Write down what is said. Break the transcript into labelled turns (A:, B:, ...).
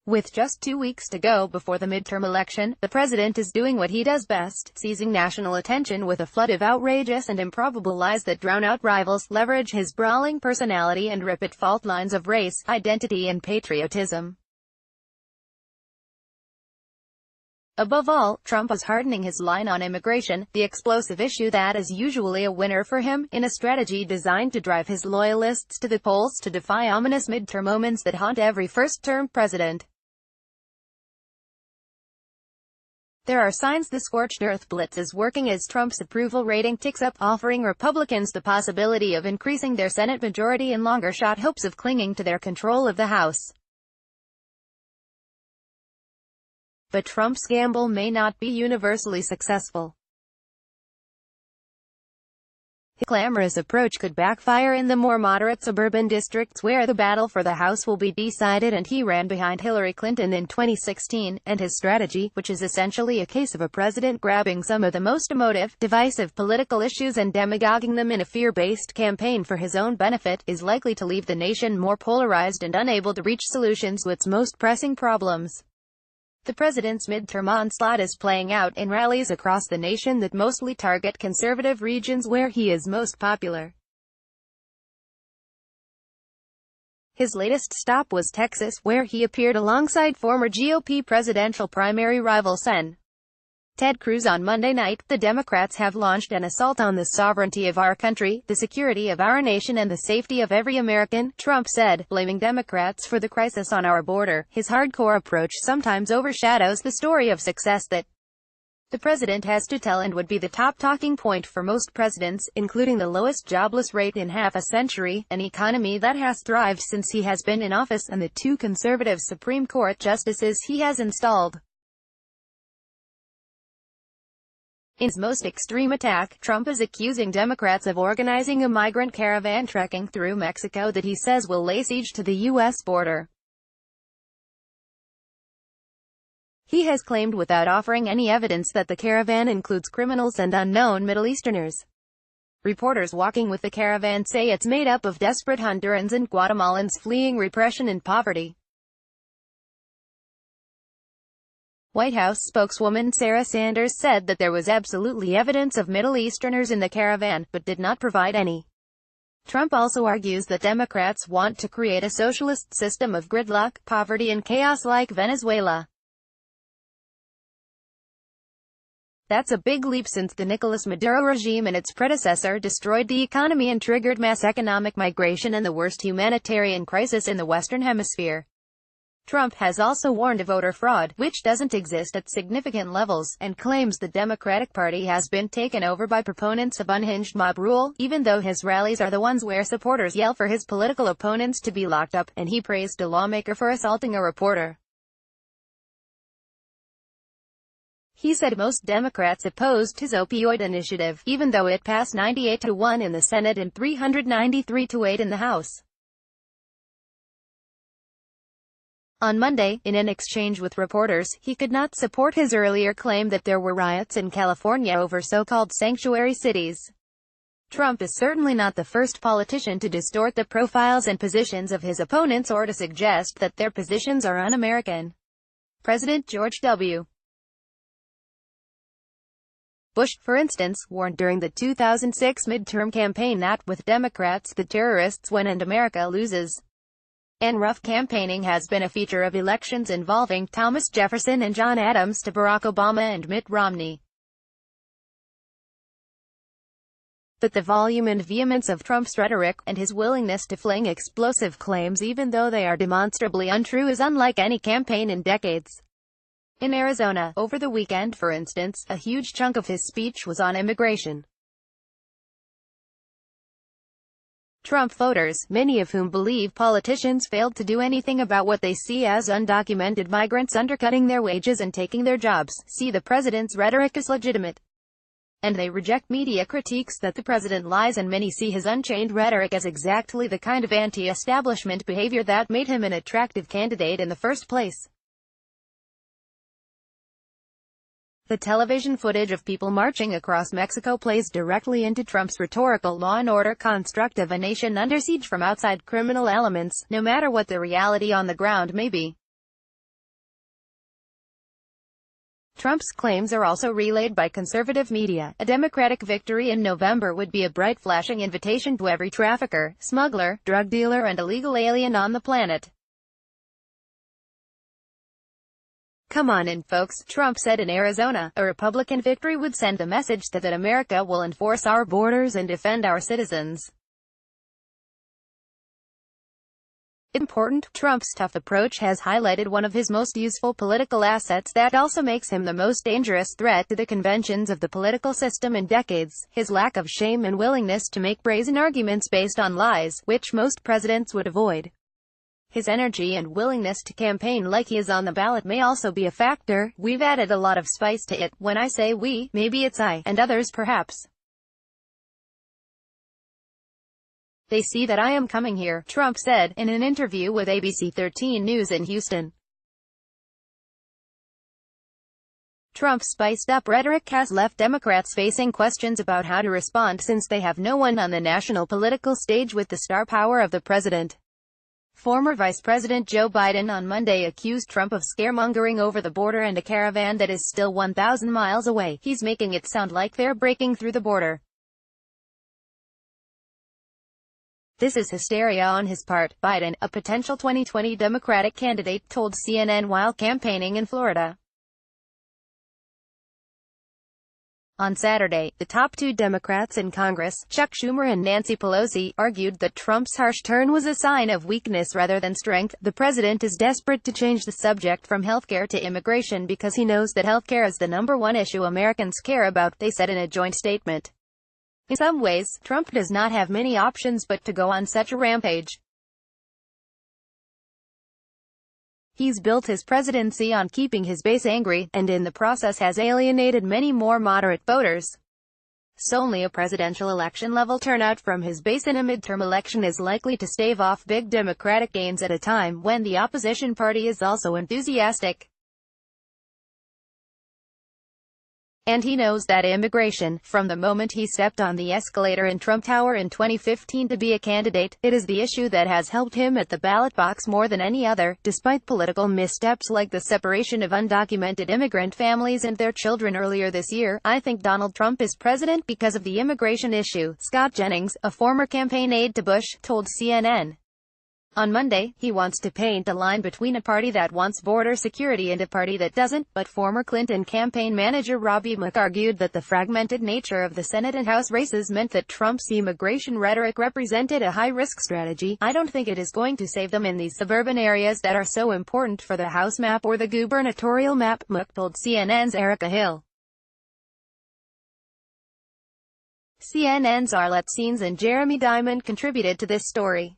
A: With just 2 weeks to go before the midterm election, the president is doing what he does best, seizing national attention with a flood of outrageous and improbable lies that drown out rivals, leverage his brawling personality and rip at fault lines of race, identity and patriotism. Above all, Trump is hardening his line on immigration, the explosive issue that is usually a winner for him, in a strategy designed to drive his loyalists to the polls to defy ominous midterm omens that haunt every first-term president. There are signs the scorched earth blitz is working as Trump's approval rating ticks up, offering Republicans the possibility of increasing their Senate majority in longer-shot hopes of clinging to their control of the House. But Trump's gamble may not be universally successful. His clamorous approach could backfire in the more moderate suburban districts where the battle for the House will be decided, and he ran behind Hillary Clinton in 2016, and his strategy, which is essentially a case of a president grabbing some of the most emotive, divisive political issues and demagoguing them in a fear-based campaign for his own benefit, is likely to leave the nation more polarized and unable to reach solutions to its most pressing problems. The president's midterm onslaught is playing out in rallies across the nation that mostly target conservative regions where he is most popular. His latest stop was Texas, where he appeared alongside former GOP presidential primary rival Sen. Ted Cruz on Monday night. The Democrats have launched an assault on the sovereignty of our country, the security of our nation and the safety of every American, Trump said, blaming Democrats for the crisis on our border. His hardcore approach sometimes overshadows the story of success that the president has to tell and would be the top talking point for most presidents, including the lowest jobless rate in half a century, an economy that has thrived since he has been in office, and the 2 conservative Supreme Court justices he has installed. In his most extreme attack, Trump is accusing Democrats of organizing a migrant caravan trekking through Mexico that he says will lay siege to the U.S. border. He has claimed without offering any evidence that the caravan includes criminals and unknown Middle Easterners. Reporters walking with the caravan say it's made up of desperate Hondurans and Guatemalans fleeing repression and poverty. White House spokeswoman Sarah Sanders said that there was absolutely evidence of Middle Easterners in the caravan, but did not provide any. Trump also argues that Democrats want to create a socialist system of gridlock, poverty and chaos like Venezuela. That's a big leap since the Nicolas Maduro regime and its predecessor destroyed the economy and triggered mass economic migration and the worst humanitarian crisis in the Western Hemisphere. Trump has also warned of voter fraud, which doesn't exist at significant levels, and claims the Democratic Party has been taken over by proponents of unhinged mob rule, even though his rallies are the ones where supporters yell for his political opponents to be locked up, and he praised a lawmaker for assaulting a reporter. He said most Democrats opposed his opioid initiative, even though it passed 98-1 in the Senate and 393-8 in the House. On Monday, in an exchange with reporters, he could not support his earlier claim that there were riots in California over so-called sanctuary cities. Trump is certainly not the first politician to distort the profiles and positions of his opponents or to suggest that their positions are un-American. President George W. Bush, for instance, warned during the 2006 midterm campaign that, with Democrats, the terrorists win and America loses. And rough campaigning has been a feature of elections involving Thomas Jefferson and John Adams to Barack Obama and Mitt Romney. But the volume and vehemence of Trump's rhetoric, and his willingness to fling explosive claims even though they are demonstrably untrue, is unlike any campaign in decades. In Arizona, over the weekend for instance, a huge chunk of his speech was on immigration. Trump voters, many of whom believe politicians failed to do anything about what they see as undocumented migrants undercutting their wages and taking their jobs, see the president's rhetoric as legitimate. And they reject media critiques that the president lies, and many see his unchained rhetoric as exactly the kind of anti-establishment behavior that made him an attractive candidate in the first place. The television footage of people marching across Mexico plays directly into Trump's rhetorical law and order construct of a nation under siege from outside criminal elements, no matter what the reality on the ground may be. Trump's claims are also relayed by conservative media. A Democratic victory in November would be a bright flashing invitation to every trafficker, smuggler, drug dealer and illegal alien on the planet. "Come on in, folks," Trump said in Arizona. A Republican victory would send the message that America will enforce our borders and defend our citizens. Important, Trump's tough approach has highlighted one of his most useful political assets that also makes him the most dangerous threat to the conventions of the political system in decades: his lack of shame and willingness to make brazen arguments based on lies, which most presidents would avoid. His energy and willingness to campaign like he is on the ballot may also be a factor. "We've added a lot of spice to it. When I say we, maybe it's I, and others perhaps. They see that I am coming here," Trump said, in an interview with ABC 13 News in Houston. Trump's spiced-up rhetoric has left Democrats facing questions about how to respond since they have no one on the national political stage with the star power of the president. Former Vice President Joe Biden on Monday accused Trump of scaremongering over the border and a caravan that is still 1,000 miles away. "He's making it sound like they're breaking through the border. This is hysteria on his part," Biden, a potential 2020 Democratic candidate, told CNN while campaigning in Florida. On Saturday, the top two Democrats in Congress, Chuck Schumer and Nancy Pelosi, argued that Trump's harsh turn was a sign of weakness rather than strength. "The president is desperate to change the subject from healthcare to immigration because he knows that healthcare is the #1 issue Americans care about," they said in a joint statement. In some ways, Trump does not have many options but to go on such a rampage. He's built his presidency on keeping his base angry, and in the process has alienated many more moderate voters. So only a presidential election-level turnout from his base in a midterm election is likely to stave off big Democratic gains at a time when the opposition party is also enthusiastic. And he knows that immigration, from the moment he stepped on the escalator in Trump Tower in 2015 to be a candidate, it is the issue that has helped him at the ballot box more than any other. Despite political missteps like the separation of undocumented immigrant families and their children earlier this year, I think Donald Trump is president because of the immigration issue, Scott Jennings, a former campaign aide to Bush, told CNN. On Monday, he wants to paint a line between a party that wants border security and a party that doesn't, but former Clinton campaign manager Robbie Mook argued that the fragmented nature of the Senate and House races meant that Trump's immigration rhetoric represented a high-risk strategy. "I don't think it is going to save them in these suburban areas that are so important for the House map or the gubernatorial map," Mook told CNN's Erica Hill. CNN's Arlette Scenes and Jeremy Diamond contributed to this story.